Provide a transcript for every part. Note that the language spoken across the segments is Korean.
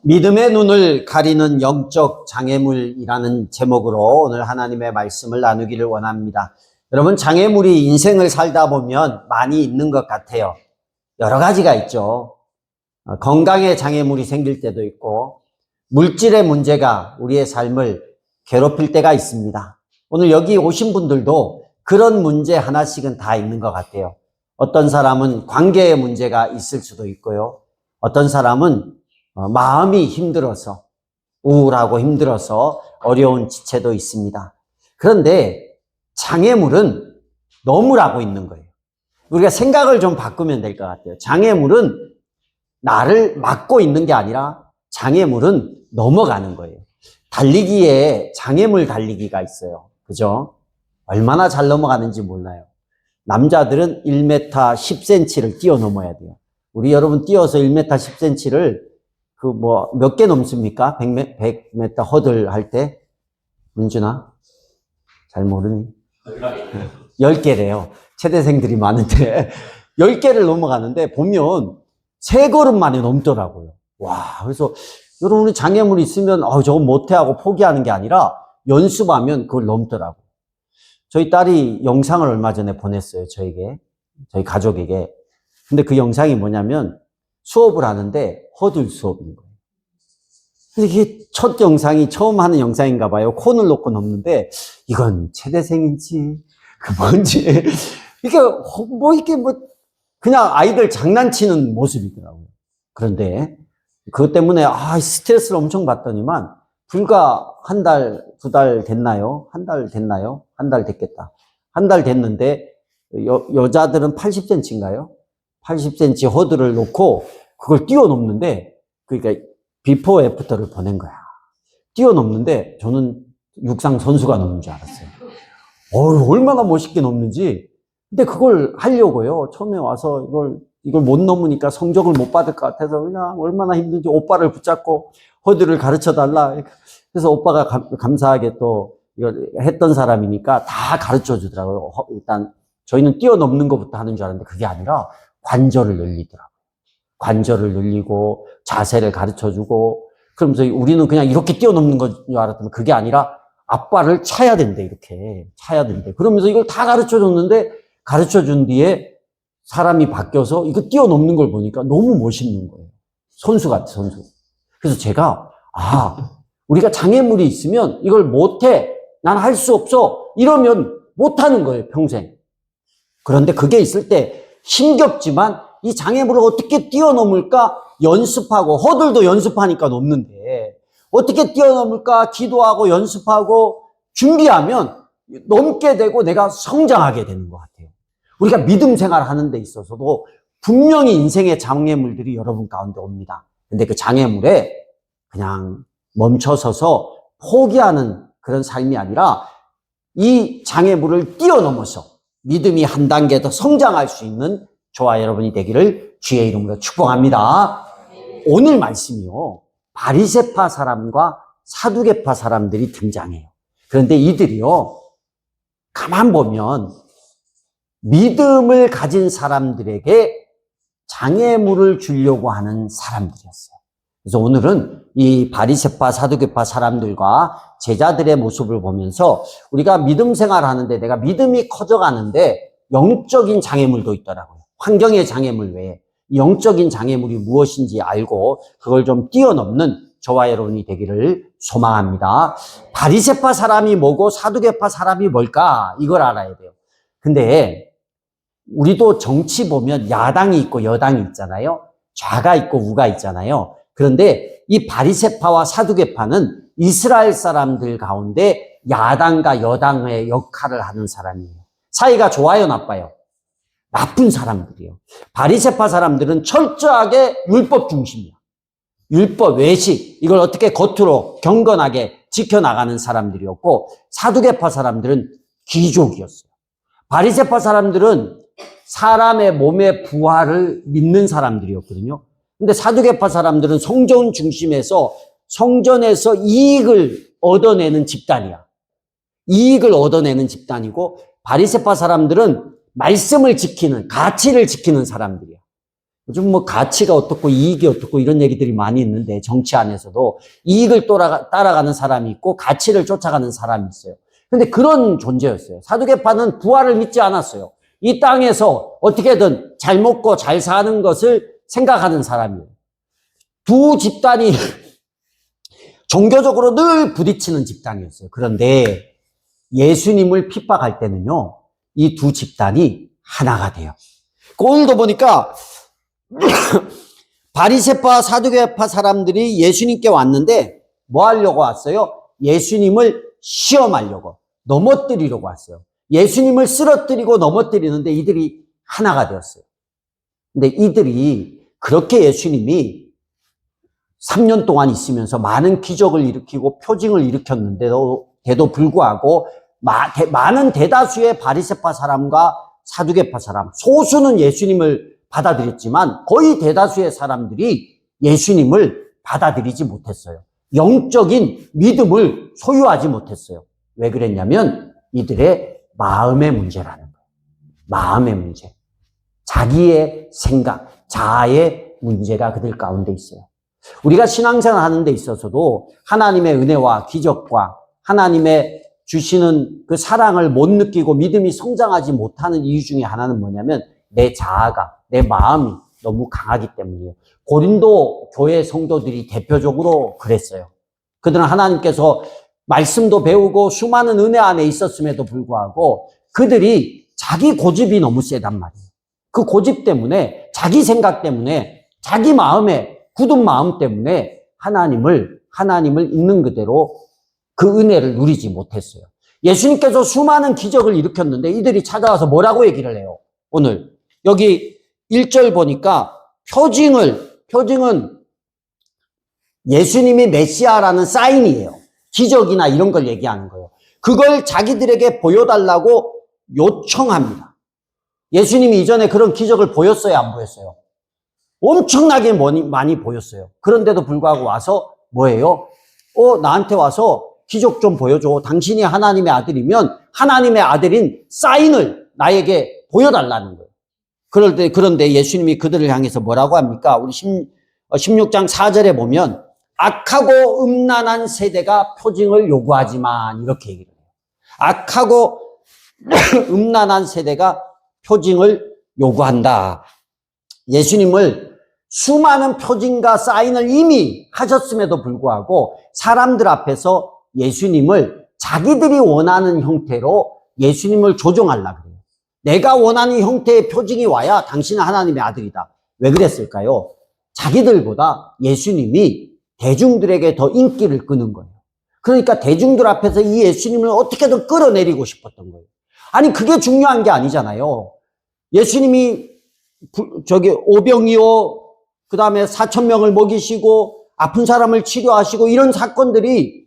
믿음의 눈을 가리는 영적 장애물이라는 제목으로 오늘 하나님의 말씀을 나누기를 원합니다. 여러분, 장애물이 인생을 살다 보면 많이 있는 것 같아요. 여러 가지가 있죠. 건강에 장애물이 생길 때도 있고 물질의 문제가 우리의 삶을 괴롭힐 때가 있습니다. 오늘 여기 오신 분들도 그런 문제 하나씩은 다 있는 것 같아요. 어떤 사람은 관계의 문제가 있을 수도 있고요. 어떤 사람은 마음이 힘들어서, 우울하고 힘들어서 어려운 지체도 있습니다. 그런데 장애물은 넘으라고 있는 거예요. 우리가 생각을 좀 바꾸면 될 것 같아요. 장애물은 나를 막고 있는 게 아니라 장애물은 넘어가는 거예요. 달리기에 장애물 달리기가 있어요. 그죠? 얼마나 잘 넘어가는지 몰라요. 남자들은 1m 10cm를 뛰어넘어야 돼요. 우리 여러분 뛰어서 1m 10cm를 몇 개 넘습니까? 100m 허들 할 때? 민준아? 잘 모르니? 10개래요. 체대생들이 많은데 10개를 넘어가는데 보면 3걸음 만에 넘더라고요. 와, 그래서 여러분 우리 장애물이 있으면 저거 못해 하고 포기하는 게 아니라 연습하면 그걸 넘더라고요. 저희 딸이 영상을 얼마 전에 보냈어요. 저희 가족에게. 근데 그 영상이 뭐냐면 수업을 하는데 허들 수업인 거예요. 근데 이게 첫 영상이 처음 하는 영상인가 봐요. 콘을 놓고 넘는데 이건 체대생인지 뭔지 그냥 아이들 장난치는 모습이더라고요. 그런데 그것 때문에 스트레스를 엄청 받더니만 불과 한 달, 2달 됐나요? 한 달 됐나요? 한 달 됐겠다. 한 달 됐는데 여자들은 80cm인가요? 80cm 허들을 놓고 그걸 뛰어넘는데, 그러니까 비포 애프터를 보낸 거야. 뛰어넘는데 저는 육상 선수가 넘는 줄 알았어요. 얼마나 멋있게 넘는지. 근데 그걸 하려고요. 처음에 와서 이걸 못 넘으니까 성적을 못 받을 것 같아서 그냥 얼마나 힘든지 오빠를 붙잡고 허들을 가르쳐 달라. 그래서 오빠가 감사하게 또 이걸 했던 사람이니까 다 가르쳐 주더라고요. 일단 저희는 뛰어넘는 것부터 하는 줄 알았는데 그게 아니라 관절을 늘리더라고요. 관절을 늘리고 자세를 가르쳐주고, 그러면서 우리는 그냥 이렇게 뛰어넘는 건 줄 알았더니 그게 아니라 앞발을 차야 된대. 이렇게 차야 된대. 그러면서 이걸 다 가르쳐줬는데 가르쳐준 뒤에 사람이 바뀌어서 이거 뛰어넘는 걸 보니까 너무 멋있는 거예요. 선수 같아, 선수. 그래서 제가 우리가 장애물이 있으면 이걸 못해, 난 할 수 없어, 이러면 못하는 거예요, 평생. 그런데 그게 있을 때 힘겹지만 이 장애물을 어떻게 뛰어넘을까 연습하고, 허들도 연습하니까 넘는데 어떻게 뛰어넘을까 기도하고 연습하고 준비하면 넘게 되고 내가 성장하게 되는 것 같아요. 우리가 믿음 생활 하는 데 있어서도 분명히 인생의 장애물들이 여러분 가운데 옵니다. 근데 그 장애물에 그냥 멈춰서서 포기하는 그런 삶이 아니라 이 장애물을 뛰어넘어서 믿음이 한 단계 더 성장할 수 있는 저와 여러분이 되기를 주의 이름으로 축복합니다. 오늘 말씀이요, 바리새파 사람과 사두개파 사람들이 등장해요. 그런데 이들이요, 가만 보면 믿음을 가진 사람들에게 장애물을 주려고 하는 사람들이었어요. 그래서 오늘은 이 바리새파 사두개파 사람들과 제자들의 모습을 보면서 우리가 믿음 생활하는데 내가 믿음이 커져가는데 영적인 장애물도 있더라고요. 환경의 장애물 외에 영적인 장애물이 무엇인지 알고 그걸 좀 뛰어넘는 저와 여러분이 되기를 소망합니다. 바리새파 사람이 뭐고 사두개파 사람이 뭘까? 이걸 알아야 돼요. 근데 우리도 정치 보면 야당이 있고 여당이 있잖아요. 좌가 있고 우가 있잖아요. 그런데 이 바리새파와 사두개파는 이스라엘 사람들 가운데 야당과 여당의 역할을 하는 사람이에요. 사이가 좋아요, 나빠요? 나쁜 사람들이에요. 바리새파 사람들은 철저하게 율법 중심이야. 율법, 외식, 이걸 어떻게 겉으로 경건하게 지켜나가는 사람들이었고, 사두개파 사람들은 귀족이었어요. 바리새파 사람들은 사람의 몸의 부활을 믿는 사람들이었거든요. 근데 사두개파 사람들은 성전 중심에서 성전에서 이익을 얻어내는 집단이야. 이익을 얻어내는 집단이고, 바리새파 사람들은 말씀을 지키는, 가치를 지키는 사람들이야. 요즘 뭐 가치가 어떻고 이익이 어떻고 이런 얘기들이 많이 있는데 정치 안에서도 이익을 따라가는 사람이 있고 가치를 쫓아가는 사람이 있어요. 근데 그런 존재였어요. 사두개파는 부활을 믿지 않았어요. 이 땅에서 어떻게든 잘 먹고 잘 사는 것을 생각하는 사람이에요. 두 집단이 종교적으로 늘 부딪히는 집단이었어요. 그런데 예수님을 핍박할 때는요, 이 두 집단이 하나가 돼요. 오늘도 보니까 바리새파 사두개파 사람들이 예수님께 왔는데 뭐 하려고 왔어요? 예수님을 시험하려고, 넘어뜨리려고 왔어요. 예수님을 쓰러뜨리고 넘어뜨리는데 이들이 하나가 되었어요. 근데 이들이 그렇게 예수님이 3년 동안 있으면서 많은 기적을 일으키고 표징을 일으켰는데도 불구하고 많은 대다수의 바리새파 사람과 사두개파 사람, 소수는 예수님을 받아들였지만 거의 대다수의 사람들이 예수님을 받아들이지 못했어요. 영적인 믿음을 소유하지 못했어요. 왜 그랬냐면 이들의 마음의 문제라는 거예요. 마음의 문제. 자기의 생각, 자아의 문제가 그들 가운데 있어요. 우리가 신앙생활 하는 데 있어서도 하나님의 은혜와 기적과 하나님의 주시는 그 사랑을 못 느끼고 믿음이 성장하지 못하는 이유 중에 하나는 뭐냐면 내 자아가, 내 마음이 너무 강하기 때문이에요. 고린도 교회 성도들이 대표적으로 그랬어요. 그들은 하나님께서 말씀도 배우고 수많은 은혜 안에 있었음에도 불구하고 그들이 자기 고집이 너무 세단 말이에요. 그 고집 때문에, 자기 생각 때문에, 자기 마음에 굳은 마음 때문에 하나님을 있는 그대로 그 은혜를 누리지 못했어요. 예수님께서 수많은 기적을 일으켰는데 이들이 찾아와서 뭐라고 얘기를 해요? 오늘 여기 1절 보니까 표징은 예수님이 메시아라는 사인이에요. 기적이나 이런 걸 얘기하는 거예요. 그걸 자기들에게 보여달라고 요청합니다. 예수님이 이전에 그런 기적을 보였어요, 안 보였어요? 엄청나게 많이 보였어요. 그런데도 불구하고 와서 뭐예요? 나한테 와서 기적 좀 보여줘. 당신이 하나님의 아들이면 하나님의 아들인 사인을 나에게 보여달라는 거예요. 그런데 예수님이 그들을 향해서 뭐라고 합니까? 우리 16장 4절에 보면 악하고 음란한 세대가 표징을 요구하지만 이렇게 얘기를 해요. 악하고 음란한 세대가 표징을 요구한다. 예수님을 수많은 표징과 사인을 이미 하셨음에도 불구하고 사람들 앞에서 예수님을 자기들이 원하는 형태로 예수님을 조종하려고 그래요. 내가 원하는 형태의 표징이 와야 당신은 하나님의 아들이다. 왜 그랬을까요? 자기들보다 예수님이 대중들에게 더 인기를 끄는 거예요. 그러니까 대중들 앞에서 이 예수님을 어떻게든 끌어내리고 싶었던 거예요. 아니 그게 중요한 게 아니잖아요. 예수님이 오병이어 그 다음에 4,000명을 먹이시고 아픈 사람을 치료하시고 이런 사건들이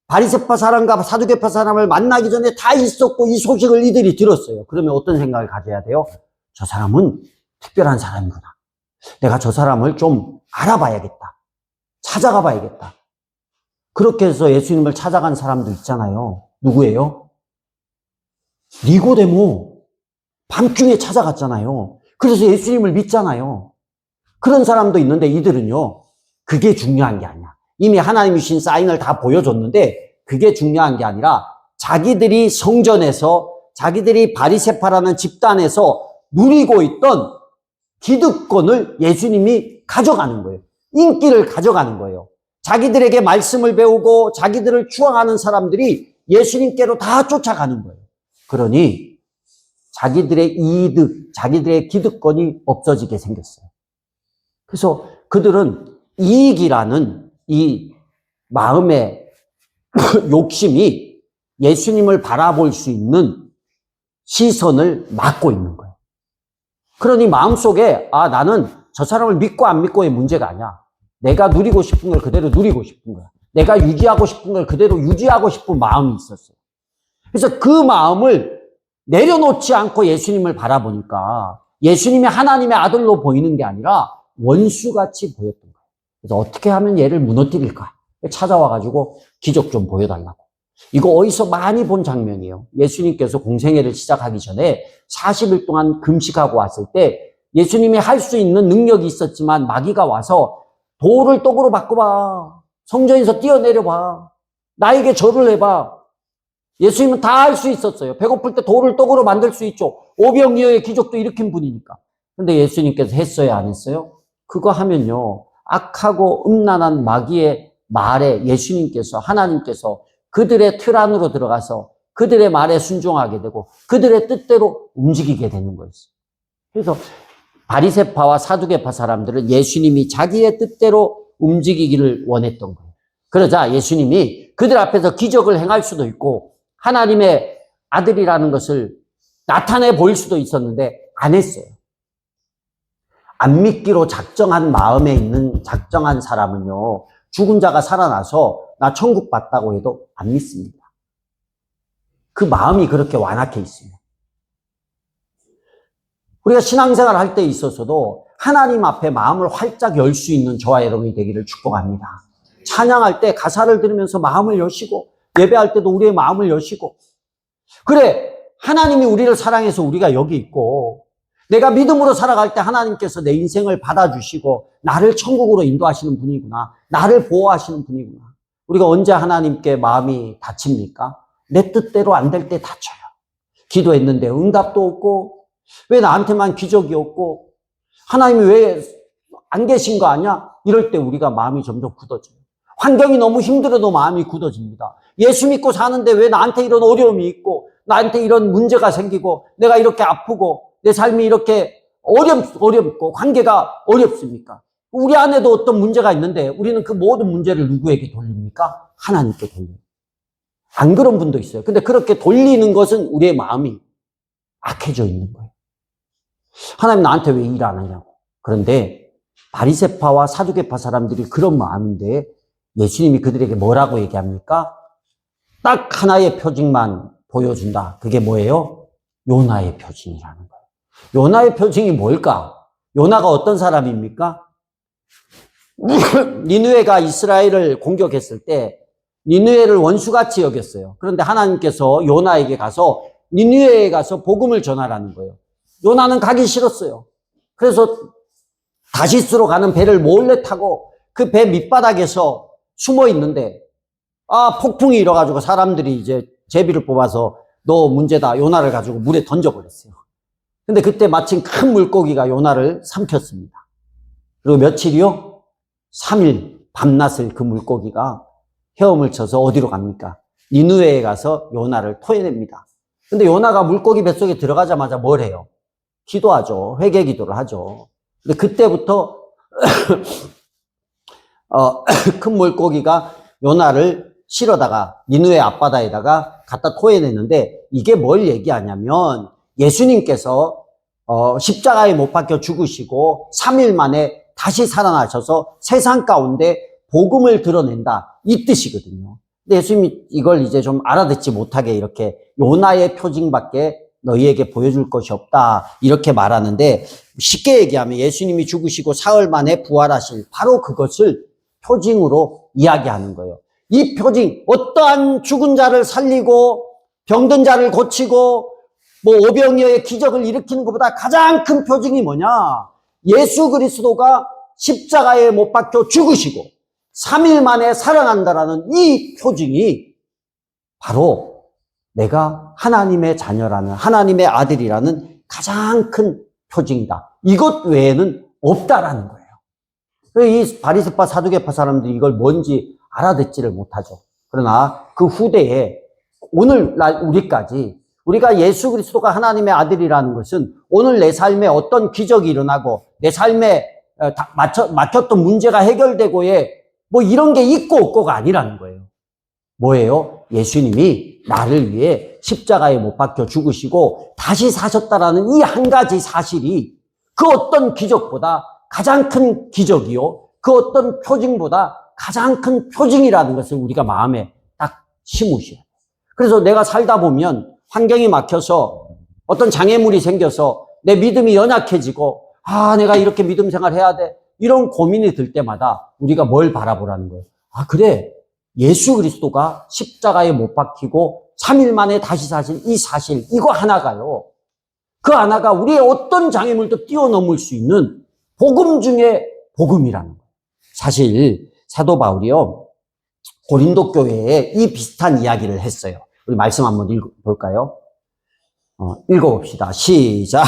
바리새파 사람과 사두개파 사람을 만나기 전에 다 있었고 이 소식을 이들이 들었어요. 그러면 어떤 생각을 가져야 돼요? 저 사람은 특별한 사람이구나. 내가 저 사람을 좀 알아봐야겠다. 찾아가 봐야겠다. 그렇게 해서 예수님을 찾아간 사람도 있잖아요. 누구예요? 니고데모. 밤중에 찾아갔잖아요. 그래서 예수님을 믿잖아요. 그런 사람도 있는데 이들은요, 그게 중요한 게 아니야. 이미 하나님이 주신 사인을 다 보여줬는데 그게 중요한 게 아니라 자기들이 성전에서 자기들이 바리새파라는 집단에서 누리고 있던 기득권을 예수님이 가져가는 거예요. 인기를 가져가는 거예요. 자기들에게 말씀을 배우고 자기들을 추앙하는 사람들이 예수님께로 다 쫓아가는 거예요. 그러니 자기들의 이득, 자기들의 기득권이 없어지게 생겼어요. 그래서 그들은 이익이라는 이 마음의 욕심이 예수님을 바라볼 수 있는 시선을 막고 있는 거예요. 그러니 마음속에 나는 저 사람을 믿고 안 믿고의 문제가 아니야. 내가 누리고 싶은 걸 그대로 누리고 싶은 거야. 내가 유지하고 싶은 걸 그대로 유지하고 싶은 마음이 있었어요. 그래서 그 마음을 내려놓지 않고 예수님을 바라보니까 예수님이 하나님의 아들로 보이는 게 아니라 원수같이 보였던 거예요. 그래서 어떻게 하면 얘를 무너뜨릴까? 찾아와가지고 기적 좀 보여달라고. 이거 어디서 많이 본 장면이에요. 예수님께서 공생애를 시작하기 전에 40일 동안 금식하고 왔을 때 예수님이 할 수 있는 능력이 있었지만 마귀가 와서 돌을 떡으로 바꿔봐. 성전에서 뛰어내려봐. 나에게 절을 해봐. 예수님은 다 할 수 있었어요. 배고플 때 돌을 떡으로 만들 수 있죠. 오병이어의 기적도 일으킨 분이니까. 근데 예수님께서 했어요, 안 했어요? 그거 하면요, 악하고 음란한 마귀의 말에 예수님께서, 하나님께서 그들의 틀 안으로 들어가서 그들의 말에 순종하게 되고 그들의 뜻대로 움직이게 되는 거였어요. 그래서 바리새파와 사두개파 사람들은 예수님이 자기의 뜻대로 움직이기를 원했던 거예요. 그러자 예수님이 그들 앞에서 기적을 행할 수도 있고 하나님의 아들이라는 것을 나타내 보일 수도 있었는데 안 했어요. 안 믿기로 작정한 마음에 있는 작정한 사람은요, 죽은 자가 살아나서 나 천국 봤다고 해도 안 믿습니다. 그 마음이 그렇게 완악해 있습니다. 우리가 신앙생활 할 때 있어서도 하나님 앞에 마음을 활짝 열 수 있는 저와 여러분이 되기를 축복합니다. 찬양할 때 가사를 들으면서 마음을 여시고, 예배할 때도 우리의 마음을 여시고, 그래, 하나님이 우리를 사랑해서 우리가 여기 있고, 내가 믿음으로 살아갈 때 하나님께서 내 인생을 받아주시고 나를 천국으로 인도하시는 분이구나. 나를 보호하시는 분이구나. 우리가 언제 하나님께 마음이 다칩니까? 내 뜻대로 안 될 때 다쳐요. 기도했는데 응답도 없고, 왜 나한테만 기적이 없고, 하나님이 왜 안 계신 거 아니야? 이럴 때 우리가 마음이 점점 굳어져요. 환경이 너무 힘들어도 마음이 굳어집니다. 예수 믿고 사는데 왜 나한테 이런 어려움이 있고, 나한테 이런 문제가 생기고, 내가 이렇게 아프고, 내 삶이 이렇게 어렵고, 관계가 어렵습니까? 우리 안에도 어떤 문제가 있는데, 우리는 그 모든 문제를 누구에게 돌립니까? 하나님께 돌려요. 안 그런 분도 있어요. 근데 그렇게 돌리는 것은 우리의 마음이 악해져 있는 거예요. 하나님 나한테 왜 일 안 하냐고. 그런데 바리새파와 사두개파 사람들이 그런 마음인데 예수님이 그들에게 뭐라고 얘기합니까? 딱 하나의 표징만 보여준다. 그게 뭐예요? 요나의 표징이라는 거예요. 요나의 표징이 뭘까? 요나가 어떤 사람입니까? 니느웨가 이스라엘을 공격했을 때 니느웨를 원수같이 여겼어요. 그런데 하나님께서 요나에게 가서 니느웨에 가서 복음을 전하라는 거예요. 요나는 가기 싫었어요. 그래서 다시스로 가는 배를 몰래 타고 그 배 밑바닥에서 숨어 있는데 폭풍이 일어가지고 사람들이 이제 제비를 뽑아서 너 문제다. 요나를 가지고 물에 던져버렸어요. 근데 그때 마침 큰 물고기가 요나를 삼켰습니다. 그리고 며칠이요? 3일 밤낮을 그 물고기가 헤엄을 쳐서 어디로 갑니까? 니느웨에 가서 요나를 토해냅니다. 근데 요나가 물고기 뱃속에 들어가자마자 뭘 해요? 기도하죠. 회개 기도를 하죠. 근데 그때부터 큰 물고기가 요나를 실어다가 니느웨 앞바다에다가 갖다 토해냈는데 이게 뭘 얘기하냐면 예수님께서 십자가에 못 박혀 죽으시고 3일 만에 다시 살아나셔서 세상 가운데 복음을 드러낸다. 이 뜻이거든요. 근데 예수님이 이걸 이제 좀 알아듣지 못하게 이렇게 요나의 표징밖에 너희에게 보여줄 것이 없다. 이렇게 말하는데 쉽게 얘기하면 예수님이 죽으시고 사흘 만에 부활하실 바로 그것을 표징으로 이야기하는 거예요. 이 표징, 어떠한 죽은 자를 살리고 병든 자를 고치고 뭐 오병이어의 기적을 일으키는 것보다 가장 큰 표징이 뭐냐? 예수 그리스도가 십자가에 못 박혀 죽으시고 3일 만에 살아난다라는 이 표징이 바로 내가 하나님의 자녀라는, 하나님의 아들이라는 가장 큰 표징이다. 이것 외에는 없다라는 거예요. 이 바리새파 사두개파 사람들이 이걸 뭔지 알아듣지를 못하죠. 그러나 그 후대에 오늘날 우리까지 우리가 예수 그리스도가 하나님의 아들이라는 것은 오늘 내 삶에 어떤 기적이 일어나고 내 삶에 막혔던 문제가 해결되고의 뭐 이런 게 있고 없고가 아니라는 거예요. 뭐예요? 예수님이 나를 위해 십자가에 못 박혀 죽으시고 다시 사셨다라는 이 한 가지 사실이 그 어떤 기적보다 가장 큰 기적이요. 그 어떤 표징보다 가장 큰 표징이라는 것을 우리가 마음에 딱 심으셔야 돼요. 그래서 내가 살다 보면 환경이 막혀서 어떤 장애물이 생겨서 내 믿음이 연약해지고 내가 이렇게 믿음 생활해야 돼. 이런 고민이 들 때마다 우리가 뭘 바라보라는 거예요. 그래. 예수 그리스도가 십자가에 못 박히고 3일 만에 다시 사신 이 사실, 이거 하나가요. 그 하나가 우리의 어떤 장애물도 뛰어넘을 수 있는 복음 중에 복음이라는 거예요. 사실 사도 바울이요, 고린도 교회에 이 비슷한 이야기를 했어요. 우리 말씀 한번 읽어볼까요? 읽어봅시다. 시작.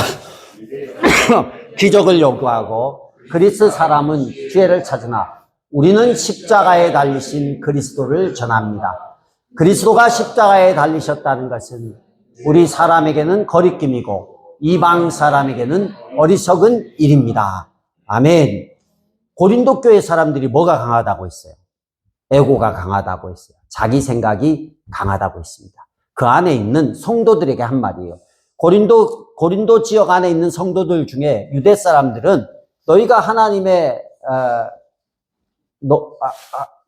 기적을 요구하고 그리스 사람은 기회를 찾으나 우리는 십자가에 달리신 그리스도를 전합니다. 그리스도가 십자가에 달리셨다는 것은 우리 사람에게는 거리낌이고 이방 사람에게는 어리석은 일입니다. 아멘. 고린도 교회 사람들이 뭐가 강하다고 했어요? 에고가 강하다고 했어요. 자기 생각이 강하다고 했습니다. 그 안에 있는 성도들에게 한 말이에요. 고린도 지역 안에 있는 성도들 중에 유대 사람들은 너희가 하나님의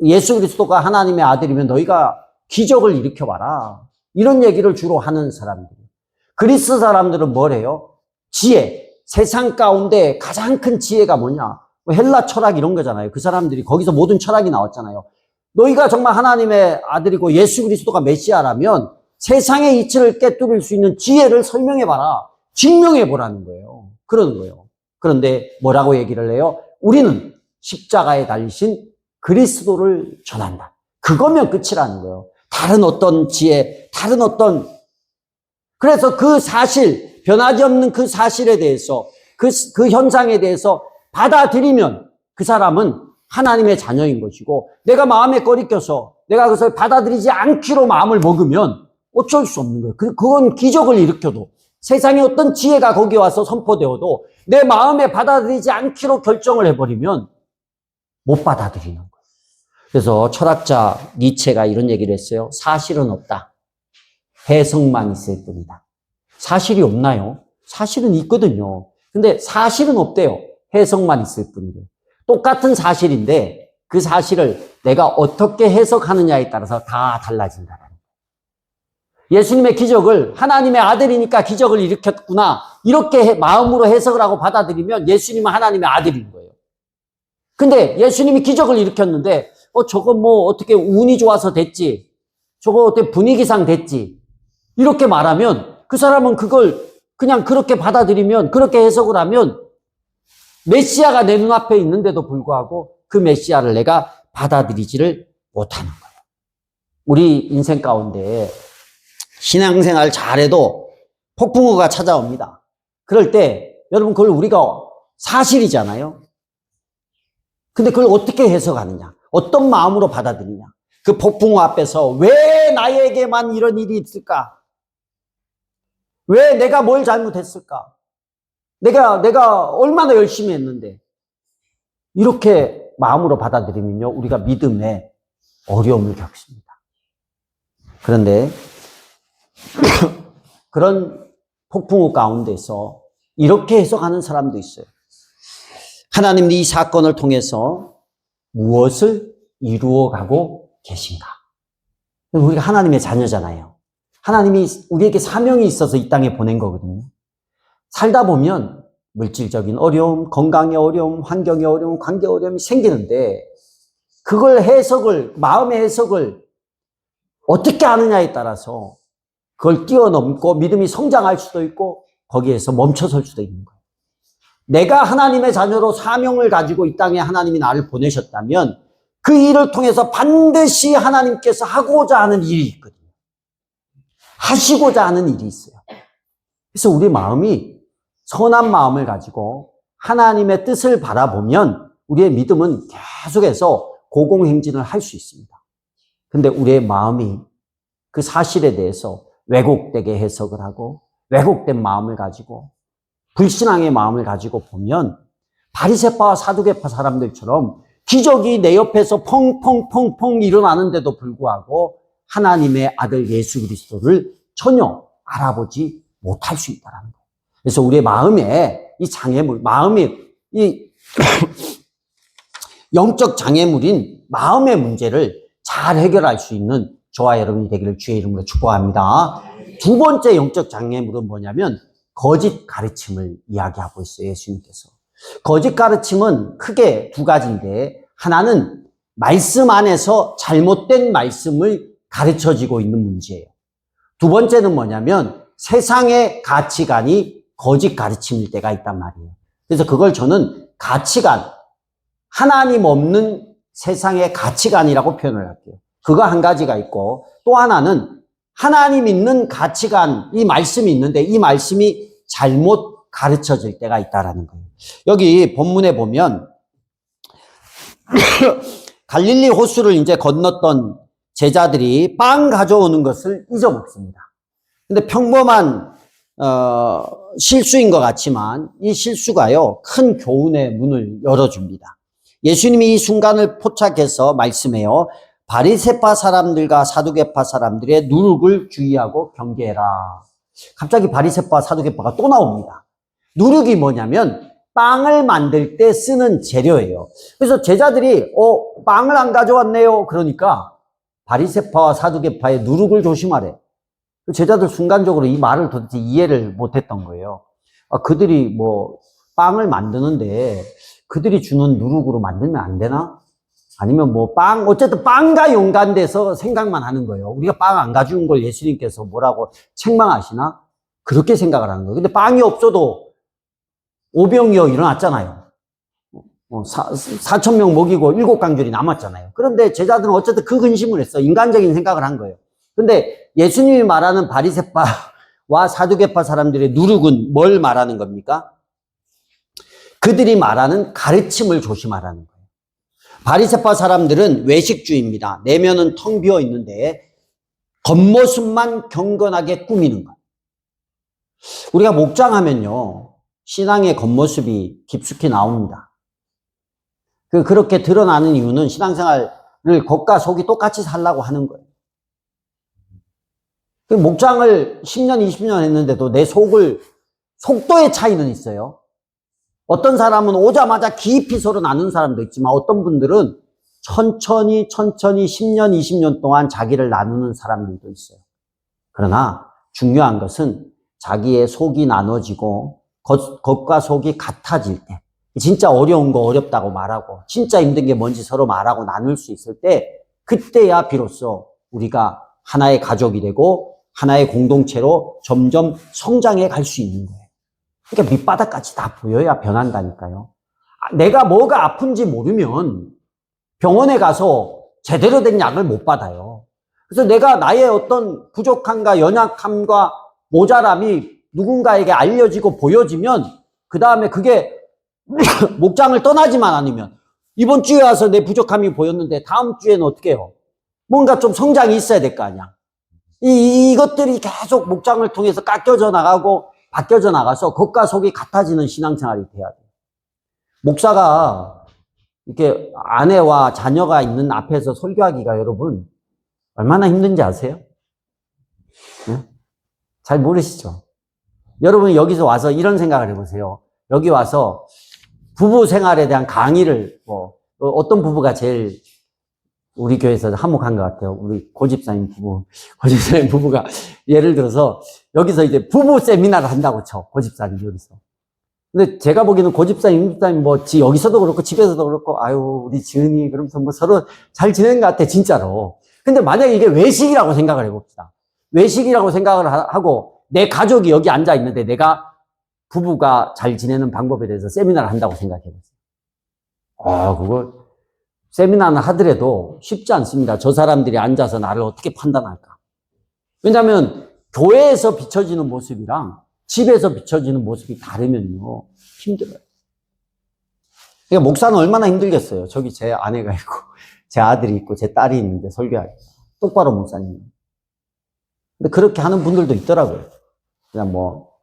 예수 그리스도가 하나님의 아들이면 너희가 기적을 일으켜봐라. 이런 얘기를 주로 하는 사람들이에요. 그리스 사람들은 뭐래요? 지혜. 세상 가운데 가장 큰 지혜가 뭐냐? 헬라 철학 이런 거잖아요. 그 사람들이 거기서 모든 철학이 나왔잖아요. 너희가 정말 하나님의 아들이고 예수 그리스도가 메시아라면 세상의 이치를 깨뜨릴 수 있는 지혜를 설명해봐라. 증명해보라는 거예요. 그러는 거예요. 그런데 뭐라고 얘기를 해요? 우리는 십자가에 달리신 그리스도를 전한다. 그거면 끝이라는 거예요. 다른 어떤 지혜, 다른 어떤, 그래서 그 사실, 변하지 없는 그 사실에 대해서, 그 현상에 대해서 받아들이면 그 사람은 하나님의 자녀인 것이고, 내가 마음에 꺼리껴서 내가 그것을 받아들이지 않기로 마음을 먹으면 어쩔 수 없는 거예요. 그건 기적을 일으켜도, 세상에 어떤 지혜가 거기 와서 선포되어도 내 마음에 받아들이지 않기로 결정을 해버리면 못 받아들이는 거예요. 그래서 철학자 니체가 이런 얘기를 했어요. 사실은 없다. 해석만 있을 뿐이다. 사실이 없나요? 사실은 있거든요. 근데 사실은 없대요. 해석만 있을 뿐이래요. 똑같은 사실인데 그 사실을 내가 어떻게 해석하느냐에 따라서 다 달라진다는 거예요. 예수님의 기적을 하나님의 아들이니까 기적을 일으켰구나. 이렇게 마음으로 해석을 하고 받아들이면 예수님은 하나님의 아들인 거예요. 근데 예수님이 기적을 일으켰는데 저거 뭐 어떻게 운이 좋아서 됐지. 저거 어떻게 분위기상 됐지. 이렇게 말하면 그 사람은 그걸 그냥 그렇게 받아들이면, 그렇게 해석을 하면 메시아가 내 눈앞에 있는데도 불구하고 그 메시아를 내가 받아들이지를 못하는 거예요. 우리 인생 가운데 신앙생활 잘해도 폭풍우가 찾아옵니다. 그럴 때 여러분 그걸 우리가 사실이잖아요. 근데 그걸 어떻게 해석하느냐? 어떤 마음으로 받아들이냐? 그 폭풍우 앞에서 왜 나에게만 이런 일이 있을까? 왜 내가 뭘 잘못했을까? 내가 얼마나 열심히 했는데. 이렇게 마음으로 받아들이면요, 우리가 믿음에 어려움을 겪습니다. 그런데 그런 폭풍우 가운데서 이렇게 해석하는 사람도 있어요. 하나님이 이 사건을 통해서 무엇을 이루어가고 계신가? 우리가 하나님의 자녀잖아요. 하나님이 우리에게 사명이 있어서 이 땅에 보낸 거거든요. 살다 보면 물질적인 어려움, 건강의 어려움, 환경의 어려움, 관계 어려움이 생기는데 그걸 마음의 해석을 어떻게 하느냐에 따라서 그걸 뛰어넘고 믿음이 성장할 수도 있고 거기에서 멈춰설 수도 있는 거예요. 내가 하나님의 자녀로 사명을 가지고 이 땅에 하나님이 나를 보내셨다면 그 일을 통해서 반드시 하나님께서 하고자 하는 일이 있거든요. 하시고자 하는 일이 있어요. 그래서 우리 마음이 선한 마음을 가지고 하나님의 뜻을 바라보면 우리의 믿음은 계속해서 고공행진을 할 수 있습니다. 근데 우리의 마음이 그 사실에 대해서 왜곡되게 해석을 하고 왜곡된 마음을 가지고 불신앙의 마음을 가지고 보면 바리새파와 사두개파 사람들처럼 기적이 내 옆에서 펑펑펑펑 일어나는데도 불구하고 하나님의 아들 예수 그리스도를 전혀 알아보지 못할 수 있다는 거예요. 그래서 우리의 마음에 이 장애물, 마음이 이 영적 장애물인 마음의 문제를 잘 해결할 수 있는 저와 여러분이 되기를 주의 이름으로 축복합니다. 두 번째 영적 장애물은 뭐냐면 거짓 가르침을 이야기하고 있어요. 예수님께서. 거짓 가르침은 크게 두 가지인데 하나는 말씀 안에서 잘못된 말씀을 가르쳐지고 있는 문제예요. 두 번째는 뭐냐면 세상의 가치관이 거짓 가르침일 때가 있단 말이에요. 그래서 그걸 저는 가치관, 하나님 없는 세상의 가치관이라고 표현을 할게요. 그거 한 가지가 있고, 또 하나는 하나님 있는 가치관, 이 말씀이 있는데 이 말씀이 잘못 가르쳐질 때가 있다라는 거예요. 여기 본문에 보면 갈릴리 호수를 이제 건넜던 제자들이 빵 가져오는 것을 잊어먹습니다. 근데 평범한 실수인 것 같지만 이 실수가요, 큰 교훈의 문을 열어줍니다. 예수님이 이 순간을 포착해서 말씀해요. 바리새파 사람들과 사두개파 사람들의 누룩을 주의하고 경계해라. 갑자기 바리새파 사두개파가 또 나옵니다. 누룩이 뭐냐면 빵을 만들 때 쓰는 재료예요. 그래서 제자들이 빵을 안 가져왔네요. 그러니까 바리새파와 사두개파의 누룩을 조심하래. 제자들 순간적으로 이 말을 도대체 이해를 못했던 거예요. 그들이 뭐 빵을 만드는데 그들이 주는 누룩으로 만들면 안 되나? 아니면 뭐 어쨌든 빵과 연관돼서 생각만 하는 거예요. 우리가 빵 안 가져온 걸 예수님께서 뭐라고 책망하시나? 그렇게 생각을 하는 거예요. 근데 빵이 없어도 오병이어 일어났잖아요. 4,000명 먹이고 7강줄이 남았잖아요. 그런데 제자들은 어쨌든 그 근심을 했어. 인간적인 생각을 한 거예요. 근데 예수님이 말하는 바리새파와 사두개파 사람들의 누룩은 뭘 말하는 겁니까? 그들이 말하는 가르침을 조심하라는 거예요. 바리새파 사람들은 외식주의입니다. 내면은 텅 비어 있는데 겉모습만 경건하게 꾸미는 거예요. 우리가 목장하면요, 신앙의 겉모습이 깊숙이 나옵니다. 그렇게 드러나는 이유는 신앙생활을 겉과 속이 똑같이 살라고 하는 거예요. 목장을 10년, 20년 했는데도 내 속도의 차이는 있어요. 어떤 사람은 오자마자 깊이 서로 나눈 사람도 있지만 어떤 분들은 천천히 10년, 20년 동안 자기를 나누는 사람들도 있어요. 그러나 중요한 것은 자기의 속이 나눠지고 겉과 속이 같아질 때, 진짜 어려운 거 어렵다고 말하고 진짜 힘든 게 뭔지 서로 말하고 나눌 수 있을 때, 그때야 비로소 우리가 하나의 가족이 되고 하나의 공동체로 점점 성장해 갈 수 있는 거예요. 그러니까 밑바닥까지 다 보여야 변한다니까요. 내가 뭐가 아픈지 모르면 병원에 가서 제대로 된 약을 못 받아요. 그래서 내가 나의 어떤 부족함과 연약함과 모자람이 누군가에게 알려지고 보여지면 그 다음에 그게 목장을 떠나지만 않으면, 이번 주에 와서 내 부족함이 보였는데 다음 주에는 어떻게 해요? 뭔가 좀 성장이 있어야 될 거 아니야. 이것들이 계속 목장을 통해서 깎여져 나가고 바뀌어져 나가서 겉과 속이 같아지는 신앙생활이 돼야 돼요. 목사가 이렇게 아내와 자녀가 있는 앞에서 설교하기가 여러분 얼마나 힘든지 아세요? 네? 잘 모르시죠? 여러분 여기서 와서 이런 생각을 해보세요. 여기 와서 부부 생활에 대한 강의를 어떤 부부가 제일 우리 교회에서 한몫한 것 같아요. 우리 고집사님 부부가 예를 들어서 여기서 이제 부부 세미나를 한다고 쳐. 고집사님 여기서. 근데 제가 보기에는 고집사님 여기서도 그렇고 집에서도 그렇고 우리 지은이 그러면서 서로 잘 지내는 것 같아, 진짜로. 근데 만약에 이게 외식이라고 생각을 해봅시다. 외식이라고 생각을 하고 내 가족이 여기 앉아 있는데 내가 부부가 잘 지내는 방법에 대해서 세미나를 한다고 생각해보세요. 그거 세미나는 하더라도 쉽지 않습니다. 저 사람들이 앉아서 나를 어떻게 판단할까? 왜냐하면 교회에서 비춰지는 모습이랑 집에서 비춰지는 모습이 다르면요, 힘들어요. 그러니까 목사는 얼마나 힘들겠어요. 저기 제 아내가 있고 제 아들이 있고 제 딸이 있는데 설교하기가 똑바로 목사님. 근데 그렇게 하는 분들도 있더라고요. 그냥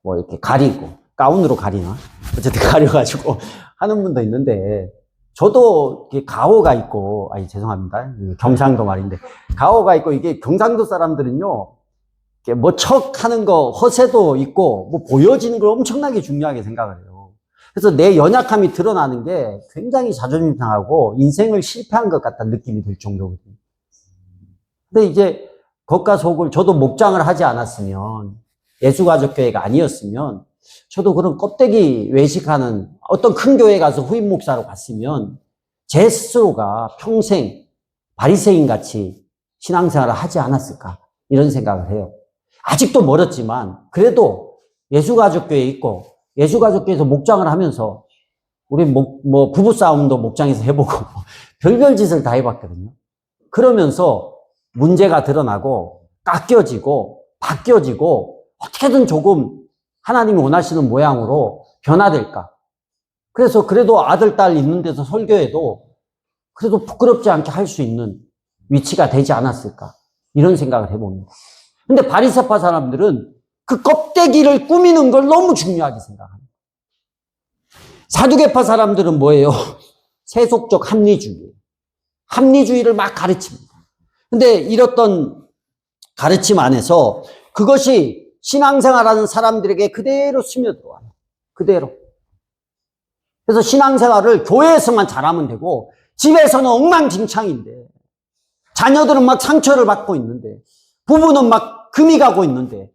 이렇게 가리고 가운으로 가리나 어쨌든 가려가지고 하는 분도 있는데, 저도 가오가 있고, 죄송합니다. 경상도 말인데, 가오가 있고, 이게 경상도 사람들은요, 척 하는 거, 허세도 있고, 보여지는 걸 엄청나게 중요하게 생각을 해요. 그래서 내 연약함이 드러나는 게 굉장히 자존심 상하고, 인생을 실패한 것 같다는 느낌이 들 정도거든요. 근데 이제, 겉과 속을, 저도 목장을 하지 않았으면, 예수가족교회가 아니었으면, 저도 그런 껍데기 외식하는 어떤 큰 교회 가서 후임 목사로 갔으면 제 스스로가 평생 바리새인 같이 신앙생활을 하지 않았을까, 이런 생각을 해요. 아직도 멀었지만 그래도 예수가족교회 있고, 예수가족교회에서 목장을 하면서, 우리 부부싸움도 목장에서 해보고, 별별 짓을 다 해봤거든요. 그러면서 문제가 드러나고, 깎여지고, 바뀌어지고, 어떻게든 조금 하나님이 원하시는 모양으로 변화될까. 그래서 그래도 아들, 딸 있는 데서 설교해도 그래도 부끄럽지 않게 할 수 있는 위치가 되지 않았을까. 이런 생각을 해봅니다. 근데 바리새파 사람들은 그 껍데기를 꾸미는 걸 너무 중요하게 생각합니다. 사두개파 사람들은 뭐예요? 세속적 합리주의. 합리주의를 막 가르칩니다. 근데 이렇던 가르침 안에서 그것이 신앙생활하는 사람들에게 그대로 스며들어와요. 그대로. 그래서 신앙생활을 교회에서만 잘하면 되고 집에서는 엉망진창인데 자녀들은 막 상처를 받고 있는데 부부는 막 금이 가고 있는데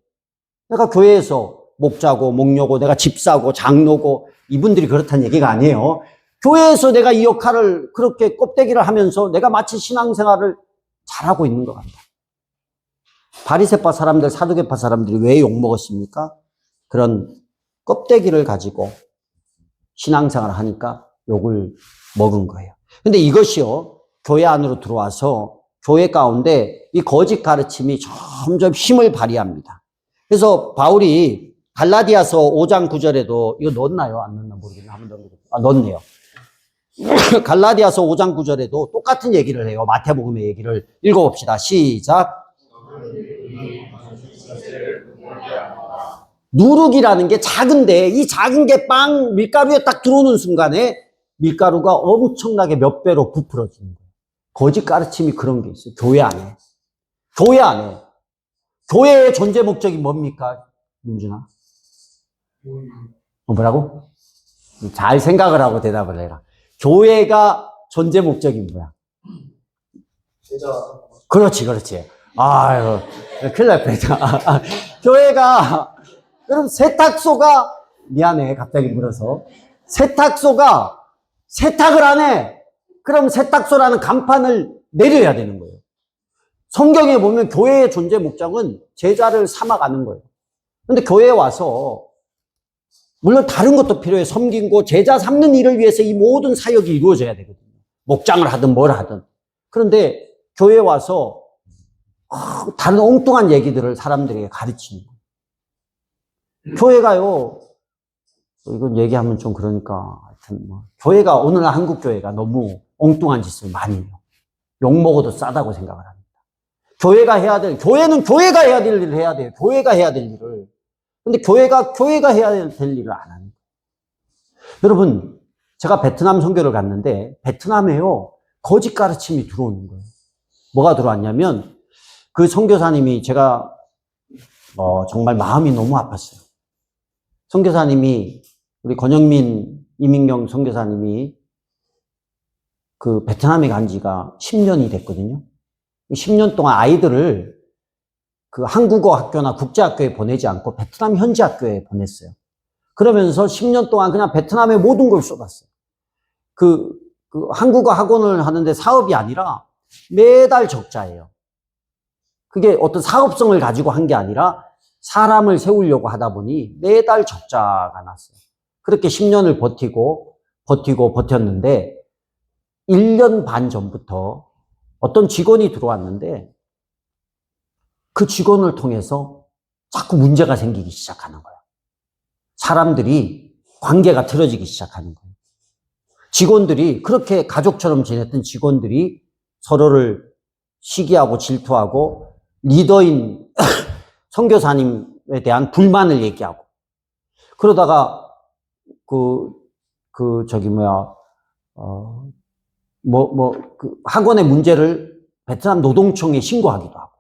내가 교회에서 목자고 목녀고 내가 집사고 장로고 이분들이 그렇다는 얘기가 아니에요. 교회에서 내가 이 역할을 그렇게 껍데기를 하면서 내가 마치 신앙생활을 잘하고 있는 것 같다. 바리새파 사람들, 사두개파 사람들이 왜 욕먹었습니까? 그런 껍데기를 가지고 신앙생활을 하니까 욕을 먹은 거예요. 근데 이것이요, 교회 안으로 들어와서 교회 가운데 이 거짓 가르침이 점점 힘을 발휘합니다. 그래서 바울이 갈라디아서 5장 9절에도 이거 넣었나요? 안 넣었나 모르겠네. 한번 더 넣었네요. 갈라디아서 5장 9절에도 똑같은 얘기를 해요. 마태복음의 얘기를 읽어봅시다. 시작. 누룩이라는 게 작은데 이 작은 게 빵 밀가루에 딱 들어오는 순간에 밀가루가 엄청나게 몇 배로 부풀어지는 거예요. 거짓 가르침이 그런 게 있어요. 교회 안에. 교회 안에. 교회의 존재 목적이 뭡니까? 민준아? 뭐라고? 잘 생각을 하고 대답을 해라. 교회가 존재 목적이 뭐야? 제자. 그렇지. 아유, 큰일 날 뻔했다. 교회가, 여러분, 세탁소가, 미안해, 갑자기 물어서. 세탁소가 세탁을 안 해. 그럼 세탁소라는 간판을 내려야 되는 거예요. 성경에 보면 교회의 존재 목적은 제자를 삼아가는 거예요. 근데 교회에 와서, 물론 다른 것도 필요해. 섬기고 제자 삼는 일을 위해서 이 모든 사역이 이루어져야 되거든요. 목장을 하든 뭘 하든. 그런데 교회에 와서 다른 엉뚱한 얘기들을 사람들에게 가르치는 거예요. 교회가요, 이건 얘기하면 좀 그러니까, 하여튼 교회가, 오늘날 한국 교회가 너무 엉뚱한 짓을 많이 해요. 욕먹어도 싸다고 생각을 합니다. 교회는 교회가 해야 될 일을 해야 돼요. 교회가 해야 될 일을. 근데 교회가 해야 될 일을 안 하는 거예요. 여러분, 제가 베트남 선교를 갔는데, 베트남에요, 거짓 가르침이 들어오는 거예요. 뭐가 들어왔냐면, 그 선교사님이 제가, 정말 마음이 너무 아팠어요. 선교사님이, 우리 권영민, 이민경 선교사님이 그 베트남에 간 지가 10년이 됐거든요. 10년 동안 아이들을 그 한국어 학교나 국제학교에 보내지 않고 베트남 현지 학교에 보냈어요. 그러면서 10년 동안 그냥 베트남의 모든 걸 쏟았어요. 그 한국어 학원을 하는데 사업이 아니라 매달 적자예요. 그게 어떤 사업성을 가지고 한 게 아니라 사람을 세우려고 하다 보니 매달 적자가 났어요. 그렇게 10년을 버텼는데 1년 반 전부터 어떤 직원이 들어왔는데 그 직원을 통해서 자꾸 문제가 생기기 시작하는 거예요. 사람들이 관계가 틀어지기 시작하는 거예요. 직원들이 그렇게 가족처럼 지냈던 직원들이 서로를 시기하고 질투하고 리더인 선교사님에 대한 불만을 얘기하고 그러다가 학원의 문제를 베트남 노동청에 신고하기도 하고.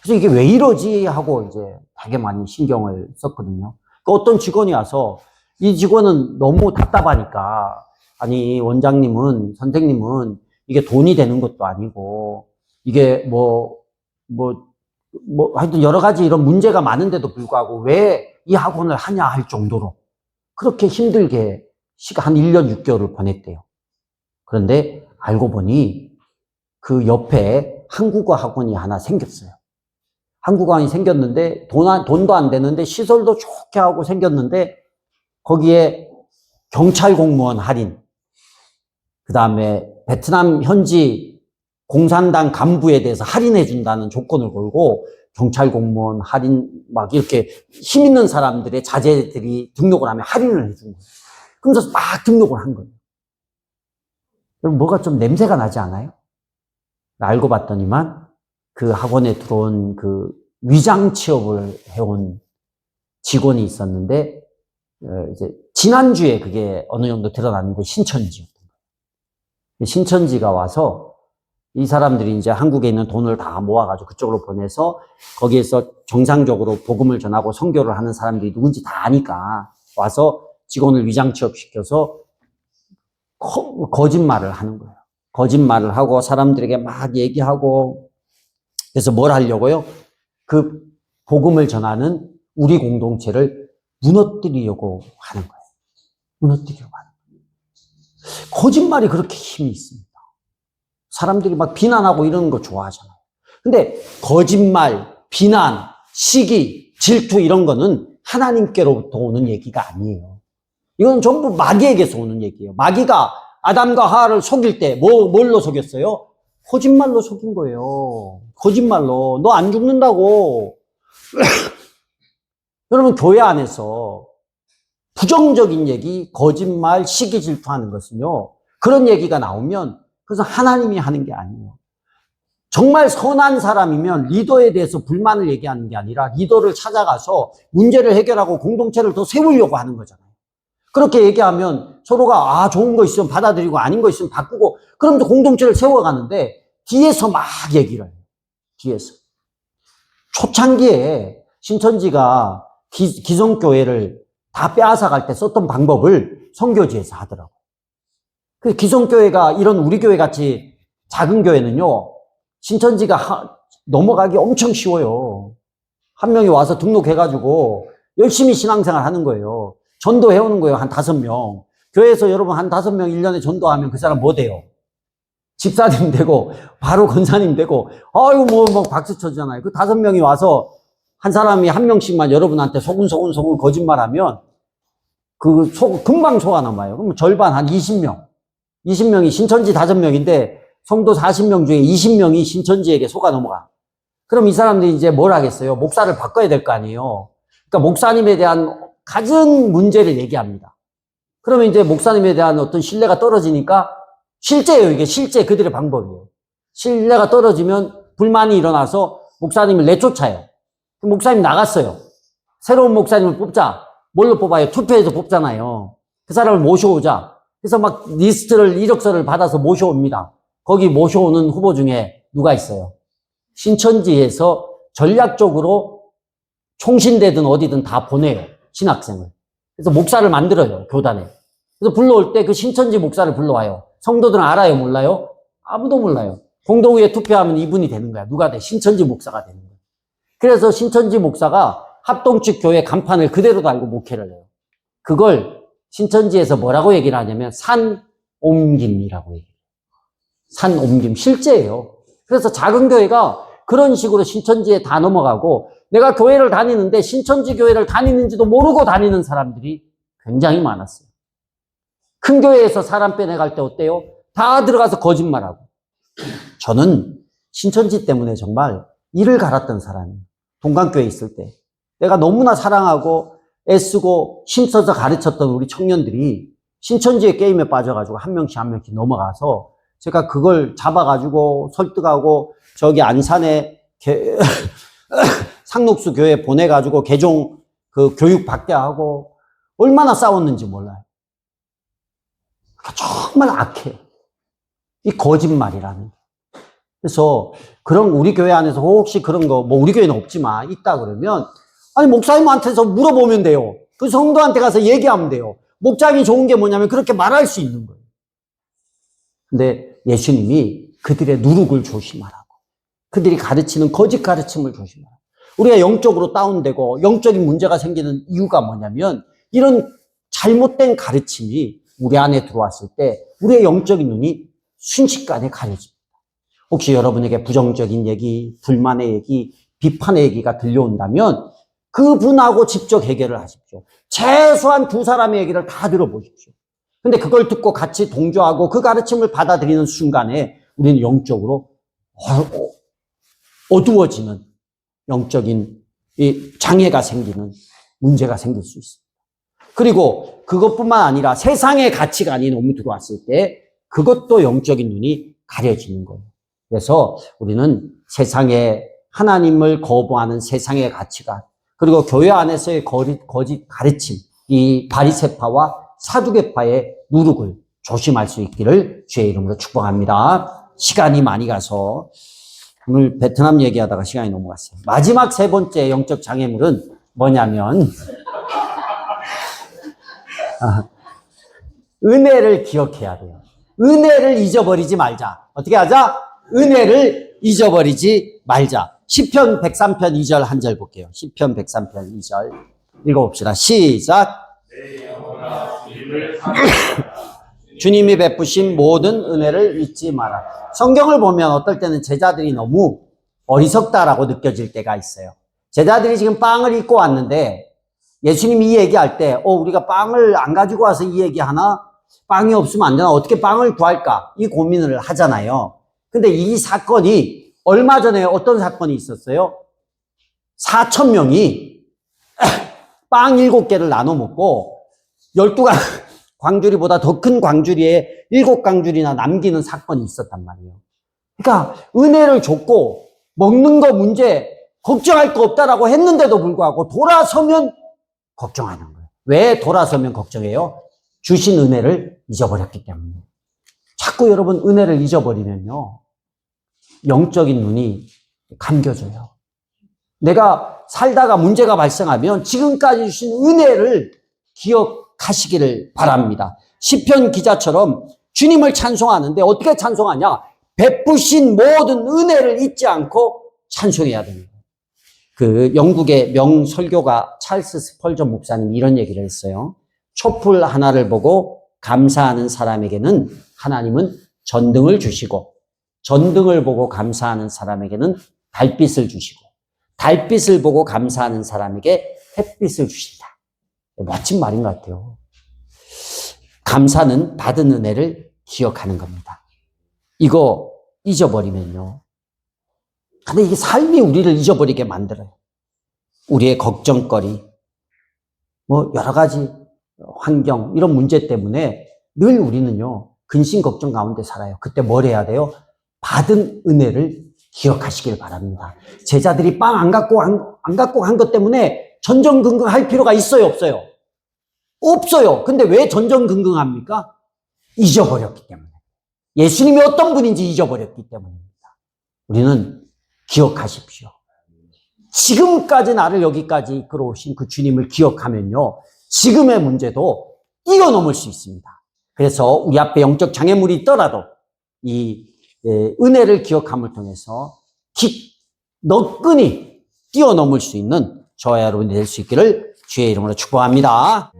그래서 이게 왜 이러지 하고 이제 되게 많이 신경을 썼거든요. 어떤 직원이 와서 이 직원은 너무 답답하니까 아니 원장님은 선생님은 이게 돈이 되는 것도 아니고 이게 하여튼 여러 가지 이런 문제가 많은데도 불구하고 왜 이 학원을 하냐 할 정도로 그렇게 힘들게 한 1년 6개월을 보냈대요. 그런데 알고 보니 그 옆에 한국어 학원이 하나 생겼어요. 한국관이 생겼는데 돈도 안 되는데 시설도 좋게 하고 생겼는데 거기에 경찰 공무원 할인, 그 다음에 베트남 현지 공산당 간부에 대해서 할인해 준다는 조건을 걸고 경찰 공무원 할인 막 이렇게 힘 있는 사람들의 자제들이 등록을 하면 할인을 해준 거예요. 그러면서 막 등록을 한 거예요. 그럼 뭐가 좀 냄새가 나지 않아요? 알고 봤더니만 그 학원에 들어온 그 위장 취업을 해온 직원이 있었는데 이제 지난주에 그게 어느 정도 드러났는데 신천지였던 거예요. 신천지가 와서 이 사람들이 이제 한국에 있는 돈을 다 모아가지고 그쪽으로 보내서 거기에서 정상적으로 복음을 전하고 선교를 하는 사람들이 누군지 다 아니까 와서 직원을 위장 취업시켜서 거짓말을 하는 거예요. 거짓말을 하고 사람들에게 막 얘기하고 그래서 뭘 하려고요? 그 복음을 전하는 우리 공동체를 무너뜨리려고 하는 거예요. 무너뜨리려고 하는 거예요. 거짓말이 그렇게 힘이 있습니다. 사람들이 막 비난하고 이러는 거 좋아하잖아요. 근데 거짓말, 비난, 시기, 질투 이런 거는 하나님께로부터 오는 얘기가 아니에요. 이건 전부 마귀에게서 오는 얘기예요. 마귀가 아담과 하와를 속일 때 뭘로 속였어요? 거짓말로 속인 거예요. 거짓말로. 너 안 죽는다고. 여러분 교회 안에서 부정적인 얘기, 거짓말, 시기 질투하는 것은요. 그런 얘기가 나오면 그래서 하나님이 하는 게 아니에요. 정말 선한 사람이면 리더에 대해서 불만을 얘기하는 게 아니라 리더를 찾아가서 문제를 해결하고 공동체를 더 세우려고 하는 거잖아요. 그렇게 얘기하면 서로가 좋은 거 있으면 받아들이고 아닌 거 있으면 바꾸고 그러면서 공동체를 세워가는데 뒤에서 막 얘기를 해요. 뒤에서. 초창기에 신천지가 기성교회를 다 빼앗아갈 때 썼던 방법을 선교지에서 하더라고요. 그 기성교회가 이런 우리 교회 같이 작은 교회는요, 신천지가 넘어가기 엄청 쉬워요. 한 명이 와서 등록해가지고 열심히 신앙생활 하는 거예요. 전도해오는 거예요, 한 5명. 교회에서 여러분 한 5명 1년에 전도하면 그 사람 뭐 돼요? 집사님 되고, 바로 권사님 되고, 아유, 뭐 박수 쳐주잖아요. 그 5명이 와서 한 사람이 한 명씩만 여러분한테 소근소근 거짓말하면 금방 속아넘어요. 그럼 절반 한 20명. 20명이 신천지 5명인데 성도 40명 중에 20명이 신천지에게 속아 넘어가. 그럼 이 사람들이 이제 뭘 하겠어요? 목사를 바꿔야 될 거 아니에요. 그러니까 목사님에 대한 갖은 문제를 얘기합니다. 그러면 이제 목사님에 대한 어떤 신뢰가 떨어지니까 실제예요. 이게 실제 그들의 방법이에요. 신뢰가 떨어지면 불만이 일어나서 목사님을 내쫓아요. 목사님 나갔어요. 새로운 목사님을 뽑자. 뭘로 뽑아요? 투표해서 뽑잖아요. 그 사람을 모셔오자. 그래서 막 리스트를, 이력서를 받아서 모셔옵니다. 거기 모셔오는 후보 중에 누가 있어요? 신천지에서 전략적으로 총신대든 어디든 다 보내요. 신학생을. 그래서 목사를 만들어요. 교단에. 그래서 불러올 때 그 신천지 목사를 불러와요. 성도들은 알아요? 몰라요? 아무도 몰라요. 공동의회 투표하면 이분이 되는 거야. 누가 돼? 신천지 목사가 되는 거야. 그래서 신천지 목사가 합동측 교회 간판을 그대로 달고 목회를 해요. 그걸 신천지에서 뭐라고 얘기를 하냐면 산옮김이라고 얘기해요. 산옮김. 실제예요. 그래서 작은 교회가 그런 식으로 신천지에 다 넘어가고 내가 교회를 다니는데 신천지 교회를 다니는지도 모르고 다니는 사람들이 굉장히 많았어요. 큰 교회에서 사람 빼내갈 때 어때요? 다 들어가서 거짓말하고. 저는 신천지 때문에 정말 이를 갈았던 사람이에요. 동강교회에 있을 때. 내가 너무나 사랑하고 애쓰고 힘써서 가르쳤던 우리 청년들이 신천지의 게임에 빠져가지고 한 명씩 넘어가서 제가 그걸 잡아가지고 설득하고 저기 안산에 상록수 교회 보내가지고 개종 그 교육 받게 하고 얼마나 싸웠는지 몰라요. 정말 악해요. 이 거짓말이라는 게. 그래서 그런 우리 교회 안에서 혹시 그런 거 뭐 우리 교회는 없지만 있다 그러면 아니 목사님한테서 물어보면 돼요. 그 성도한테 가서 얘기하면 돼요. 목장이 좋은 게 뭐냐면 그렇게 말할 수 있는 거예요. 근데 예수님이 그들의 누룩을 조심하라고. 그들이 가르치는 거짓 가르침을 조심하라고. 우리가 영적으로 다운되고 영적인 문제가 생기는 이유가 뭐냐면 이런 잘못된 가르침이 우리 안에 들어왔을 때 우리의 영적인 눈이 순식간에 가려집니다. 혹시 여러분에게 부정적인 얘기, 불만의 얘기, 비판의 얘기가 들려온다면 그분하고 직접 해결을 하십시오. 최소한 두 사람의 얘기를 다 들어보십시오. 근데 그걸 듣고 같이 동조하고 그 가르침을 받아들이는 순간에 우리는 영적으로 어두워지는 영적인 이 장애가 생기는 문제가 생길 수 있습니다. 그리고 그것뿐만 아니라 세상의 가치관이 너무 들어왔을 때 그것도 영적인 눈이 가려지는 거예요. 그래서 우리는 세상의 하나님을 거부하는 세상의 가치관, 그리고 교회 안에서의 거짓 가르침, 이 바리새파와 사두개파의 누룩을 조심할 수 있기를 주의 이름으로 축복합니다. 시간이 많이 가서 오늘 베트남 얘기하다가 시간이 넘어갔어요. 마지막 세 번째 영적 장애물은 뭐냐면 은혜를 기억해야 돼요. 은혜를 잊어버리지 말자. 어떻게 하자? 은혜를 잊어버리지 말자. 시편 103편 2절 한 절 볼게요. 시편 103편 2절 읽어봅시다. 시작. 주님이 베푸신 모든 은혜를 잊지 마라. 성경을 보면 어떨 때는 제자들이 너무 어리석다라고 느껴질 때가 있어요. 제자들이 지금 빵을 잊고 왔는데 예수님이 이 얘기할 때 우리가 빵을 안 가지고 와서 이 얘기하나? 빵이 없으면 안 되나? 어떻게 빵을 구할까? 이 고민을 하잖아요. 근데 이 사건이 얼마 전에 어떤 사건이 있었어요? 4,000명이 빵 7개를 나눠 먹고 12광주리보다 더 큰 광주리에 7광주리나 남기는 사건이 있었단 말이에요. 그러니까 은혜를 줬고 먹는 거 문제 걱정할 거 없다라고 했는데도 불구하고 돌아서면 걱정하는 거예요. 왜 돌아서면 걱정해요? 주신 은혜를 잊어버렸기 때문에. 자꾸 여러분 은혜를 잊어버리면요, 영적인 눈이 감겨져요. 내가 살다가 문제가 발생하면 지금까지 주신 은혜를 기억하시기를 바랍니다. 시편 기자처럼 주님을 찬송하는데 어떻게 찬송하냐? 베푸신 모든 은혜를 잊지 않고 찬송해야 됩니다. 그 영국의 명설교가 찰스 스펄전 목사님이 이런 얘기를 했어요. 촛불 하나를 보고 감사하는 사람에게는 하나님은 전등을 주시고, 전등을 보고 감사하는 사람에게는 달빛을 주시고, 달빛을 보고 감사하는 사람에게 햇빛을 주신다. 멋진 말인 것 같아요. 감사는 받은 은혜를 기억하는 겁니다. 이거 잊어버리면요, 근데 이게 삶이 우리를 잊어버리게 만들어요. 우리의 걱정거리, 여러 가지 환경, 이런 문제 때문에 늘 우리는요, 근심 걱정 가운데 살아요. 그때 뭘 해야 돼요? 받은 은혜를 기억하시길 바랍니다. 제자들이 빵 안 갖고 간 것 때문에 전전긍긍할 필요가 있어요, 없어요? 없어요. 근데 왜 전전긍긍합니까? 잊어버렸기 때문에. 예수님이 어떤 분인지 잊어버렸기 때문입니다. 우리는 기억하십시오. 지금까지 나를 여기까지 이끌어오신 그 주님을 기억하면요, 지금의 문제도 뛰어넘을 수 있습니다. 그래서 우리 앞에 영적 장애물이 있더라도 이 은혜를 기억함을 통해서 너끈히 뛰어넘을 수 있는 저와 여러분이 될 수 있기를 주의 이름으로 축복합니다.